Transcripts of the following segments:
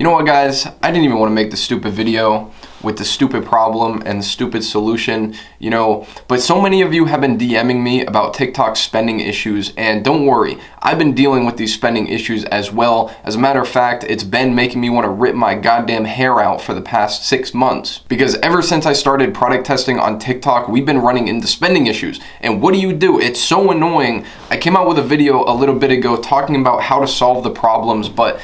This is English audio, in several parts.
You know what, guys? I didn't even want to make the stupid video with the stupid problem and the stupid solution, but so many of you have been DMing me about TikTok spending issues, and don't worry, I've been dealing with these spending issues as well. As a matter of fact, it's been making me want to rip my goddamn hair out for the past 6 months, because ever since I started product testing on TikTok, we've been running into spending issues. And what do? It's so annoying. I came out with a video a little bit ago talking about how to solve the problems, but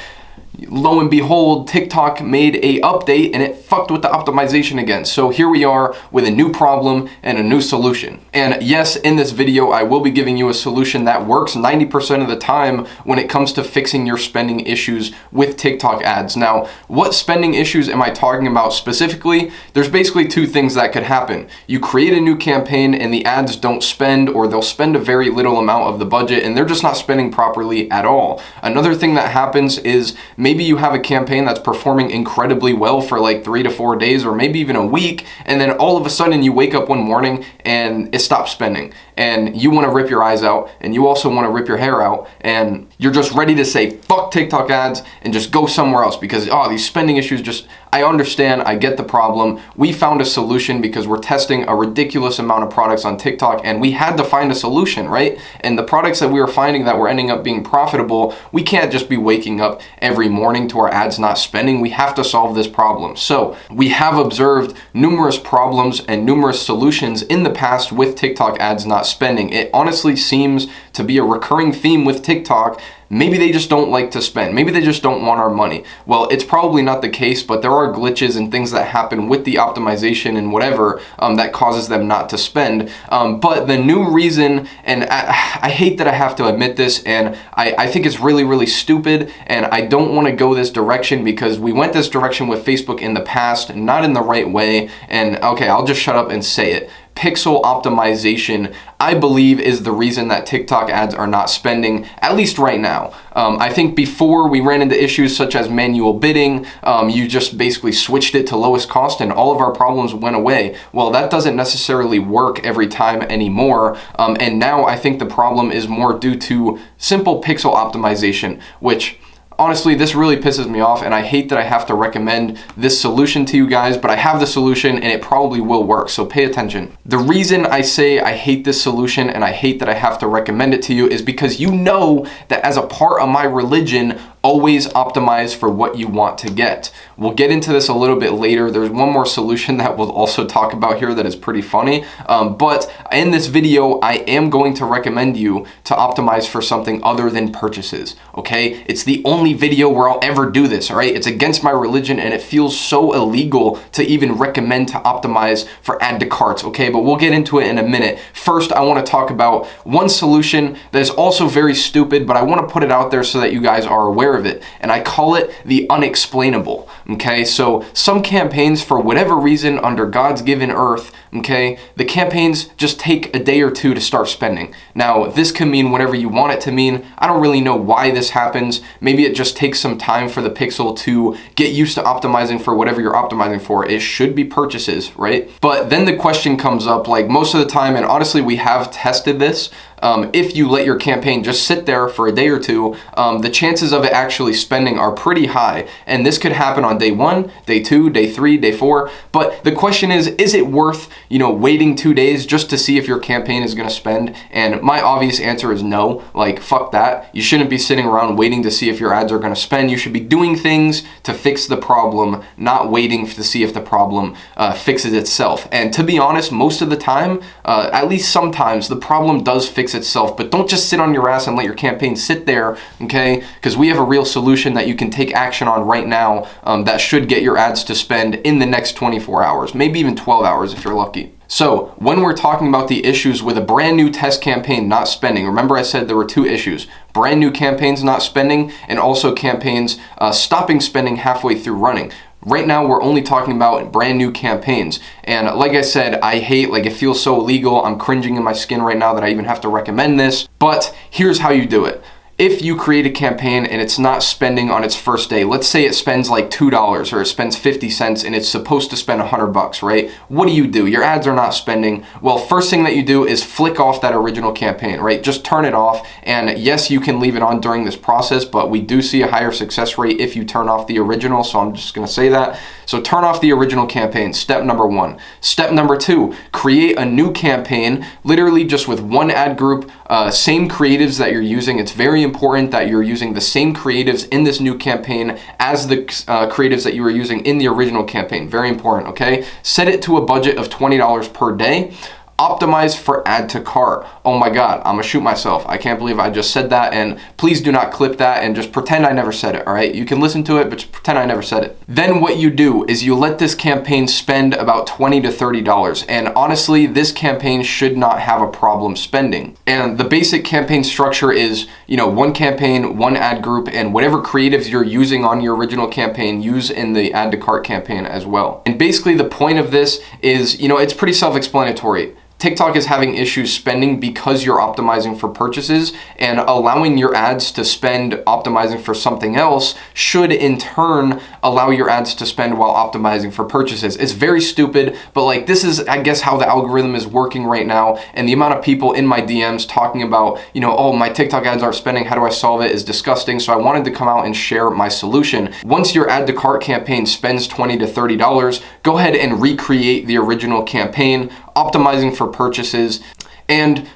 lo and behold, TikTok made a update and it fucked with the optimization again. So here we are with a new problem and a new solution. And yes, in this video, I will be giving you a solution that works 90% of the time when it comes to fixing your spending issues with TikTok ads. Now, what spending issues am I talking about specifically? There's basically two things that could happen. You create a new campaign and the ads don't spend, or they'll spend a very little amount of the budget and they're just not spending properly at all. Another thing that happens is maybe you have a campaign that's performing incredibly well for like 3 to 4 days or maybe even a week, and then all of a sudden you wake up one morning and it stops spending and you want to rip your eyes out and you also want to rip your hair out and you're just ready to say fuck TikTok ads and just go somewhere else because these spending issues I understand, I get the problem. We found a solution because we're testing a ridiculous amount of products on TikTok and we had to find a solution, right? And the products that we were finding that were ending up being profitable, we can't just be waking up every morning to our ads not spending. We have to solve this problem. So we have observed numerous problems and numerous solutions in the past with TikTok ads not spending. It honestly seems to be a recurring theme with TikTok. Maybe they just don't like to spend. Maybe they just don't want our money. Well, it's probably not the case, but there are glitches and things that happen with the optimization and whatever that causes them not to spend. But the new reason, and I hate that I have to admit this, and I think it's really, really stupid, and I don't want to go this direction because we went this direction with Facebook in the past, not in the right way, and okay, I'll just shut up and say it. Pixel optimization, I believe, is the reason that TikTok ads are not spending, at least right now. I think before we ran into issues such as manual bidding, you just basically switched it to lowest cost and all of our problems went away. Well, that doesn't necessarily work every time anymore. And now I think the problem is more due to simple pixel optimization, which honestly, this really pisses me off and I hate that I have to recommend this solution to you guys, but I have the solution and it probably will work, so pay attention. The reason I say I hate this solution and I hate that I have to recommend it to you is because you know that as a part of my religion, always optimize for what you want to get. We'll get into this a little bit later. There's one more solution that we'll also talk about here that is pretty funny. But in this video, I am going to recommend you to optimize for something other than purchases, okay? It's the only video where I'll ever do this, all right? It's against my religion and it feels so illegal to even recommend to optimize for add to carts, okay? But we'll get into it in a minute. First, I want to talk about one solution that is also very stupid, but I want to put it out there so that you guys are aware of it, and I call it the unexplainable, okay? So some campaigns, for whatever reason under God's given earth, okay, the campaigns just take a day or two to start spending. Now, this can mean whatever you want it to mean. I don't really know why this happens. Maybe it just takes some time for the pixel to get used to optimizing for whatever you're optimizing for. It should be purchases, right? But then the question comes up, like most of the time, and honestly, we have tested this, if you let your campaign just sit there for a day or two, the chances of it actually spending are pretty high. And this could happen on day 1, day 2, day 3, day 4. But the question is it worth, waiting 2 days just to see if your campaign is going to spend? And my obvious answer is no. Like, fuck that. You shouldn't be sitting around waiting to see if your ads are going to spend. You should be doing things to fix the problem, not waiting to see if the problem fixes itself. And to be honest, most of the time, at least sometimes, the problem does fix itself, but don't just sit on your ass and let your campaign sit there, okay? Because we have a real solution that you can take action on right now that should get your ads to spend in the next 24 hours, maybe even 12 hours if you're lucky. So when we're talking about the issues with a brand new test campaign not spending, remember I said there were two issues: brand new campaigns not spending and also campaigns stopping spending halfway through running. Right now, we're only talking about brand new campaigns. And like I said, I hate, it feels so illegal. I'm cringing in my skin right now that I even have to recommend this. But here's how you do it. if you create a campaign and it's not spending on its first day, let's say it spends like $2 or it spends 50 cents and it's supposed to spend $100, right? What do? Your ads are not spending. Well, first thing that you do is flick off that original campaign, right? Just turn it off. And yes, you can leave it on during this process, but we do see a higher success rate if you turn off the original. So I'm just going to say that. So turn off the original campaign, step number 1. Step number 2, create a new campaign, literally just with one ad group, same creatives that you're using. It's very important that you're using the same creatives in this new campaign as the creatives that you were using in the original campaign. Very important, okay? Set it to a budget of $20 per day. Optimize for add to cart. Oh my God, I'm gonna shoot myself. I can't believe I just said that, and please do not clip that and just pretend I never said it, all right? You can listen to it, but just pretend I never said it. Then what you do is you let this campaign spend about $20 to $30, and honestly, this campaign should not have a problem spending. And the basic campaign structure is, one campaign, one ad group, and whatever creatives you're using on your original campaign, use in the add to cart campaign as well. And basically the point of this is, it's pretty self-explanatory. TikTok is having issues spending because you're optimizing for purchases, and allowing your ads to spend optimizing for something else should in turn allow your ads to spend while optimizing for purchases. It's very stupid, but this is, I guess, how the algorithm is working right now. And the amount of people in my DMs talking about, oh, my TikTok ads aren't spending, how do I solve it, is disgusting. So I wanted to come out and share my solution. Once your add to cart campaign spends $20 to $30, go ahead and recreate the original campaign, optimizing for purchases. And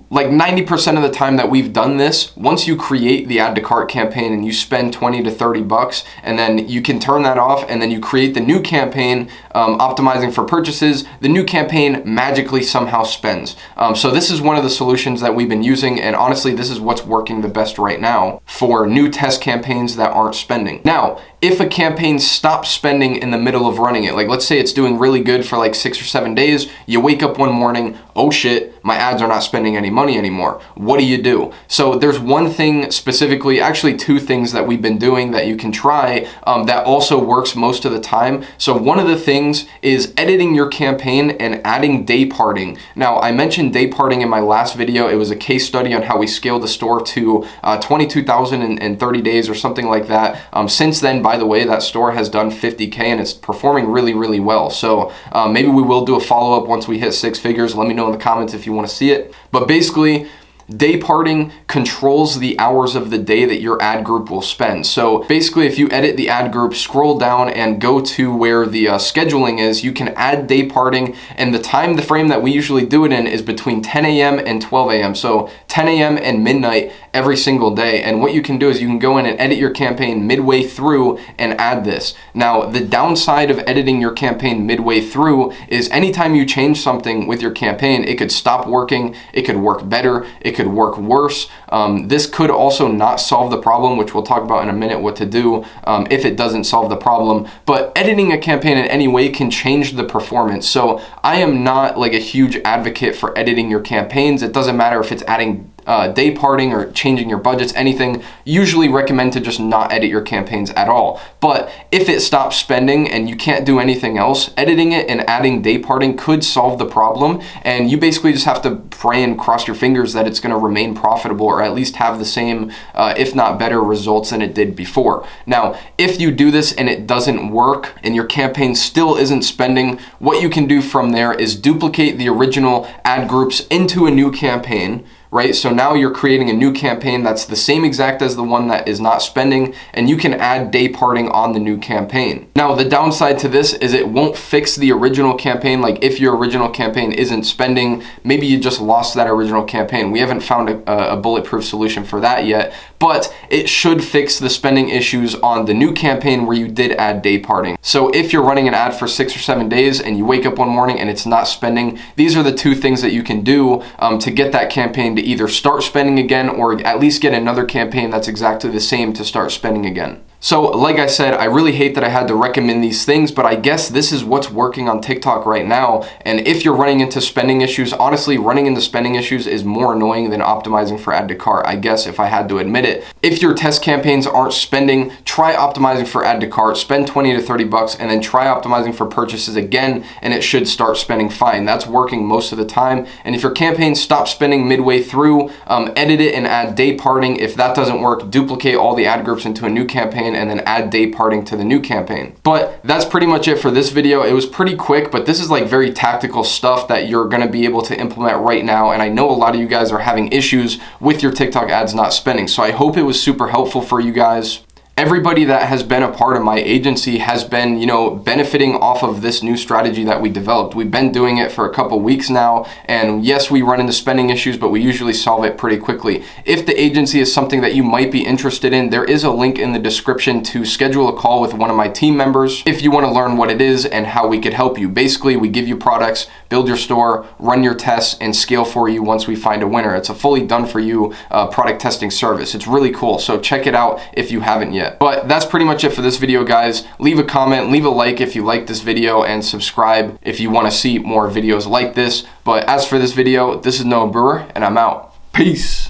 like 90% of the time that we've done this, once you create the add to cart campaign and you spend $20 to $30, and then you can turn that off, and then you create the new campaign, optimizing for purchases, the new campaign magically somehow spends. So this is one of the solutions that we've been using, and honestly, this is what's working the best right now for new test campaigns that aren't spending. Now, if a campaign stops spending in the middle of running it, like let's say it's doing really good for like 6 or 7 days, you wake up one morning, oh shit, my ads are not spending any money anymore. What do? So there's one thing specifically, actually 2 things that we've been doing that you can try that also works most of the time. So one of the things is editing your campaign and adding day parting. Now, I mentioned day parting in my last video. It was a case study on how we scaled the store to 22,000 in 30 days or something like that. Since then, by the way, that store has done 50K and it's performing really, really well. So maybe we will do a follow-up once we hit 6 figures. Let me know in the comments if you want to see it. But basically, day parting controls the hours of the day that your ad group will spend. So basically, if you edit the ad group, scroll down and go to where the scheduling is, you can add day parting, and the frame that we usually do it in is between 10 a.m. and 12 a.m. So 10 a.m. and midnight every single day. And what you can do is you can go in and edit your campaign midway through and add this. Now, the downside of editing your campaign midway through is anytime you change something with your campaign, it could stop working, it could work better, it could work worse. This could also not solve the problem, which we'll talk about in a minute what to do if it doesn't solve the problem. But editing a campaign in any way can change the performance. So I am not like a huge advocate for editing your campaigns. It doesn't matter if it's adding day parting or changing your budgets, anything. Usually recommend to just not edit your campaigns at all. But if it stops spending and you can't do anything else, editing it and adding day parting could solve the problem. And you basically just have to pray and cross your fingers that it's going to remain profitable, or at least have the same, if not better results than it did before. Now, if you do this and it doesn't work and your campaign still isn't spending, what you can do from there is duplicate the original ad groups into a new campaign. Right? So now you're creating a new campaign that's the same exact as the one that is not spending, and you can add day parting on the new campaign. Now, the downside to this is it won't fix the original campaign. Like if your original campaign isn't spending, maybe you just lost that original campaign. We haven't found a bulletproof solution for that yet, but it should fix the spending issues on the new campaign where you did add day parting. So if you're running an ad for 6 or 7 days and you wake up one morning and it's not spending, these are the 2 things that you can do to get that campaign to either start spending again, or at least get another campaign that's exactly the same to start spending again. So like I said, I really hate that I had to recommend these things, but I guess this is what's working on TikTok right now. And if you're running into spending issues, honestly, running into spending issues is more annoying than optimizing for add to cart, I guess, if I had to admit it. If your test campaigns aren't spending, try optimizing for add to cart, spend 20 to 30 bucks, and then try optimizing for purchases again, and it should start spending fine. That's working most of the time. And if your campaign stops spending midway through, edit it and add day parting. If that doesn't work, duplicate all the ad groups into a new campaign and then add day parting to the new campaign. But that's pretty much it for this video. It was pretty quick, but this is like very tactical stuff that you're gonna be able to implement right now. And I know a lot of you guys are having issues with your TikTok ads not spending. So I hope it was super helpful for you guys. Everybody that has been a part of my agency has been, benefiting off of this new strategy that we developed. We've been doing it for a couple weeks now, and yes, we run into spending issues, but we usually solve it pretty quickly. If the agency is something that you might be interested in, there is a link in the description to schedule a call with one of my team members if you want to learn what it is and how we could help you. Basically, we give you products, build your store, run your tests, and scale for you once we find a winner. It's a fully done for you product testing service. It's really cool, so check it out if you haven't yet. But that's pretty much it for this video, guys. Leave a comment, leave a like if you like this video, and subscribe if you want to see more videos like this. But as for this video, this is Brewer, and I'm out. Peace.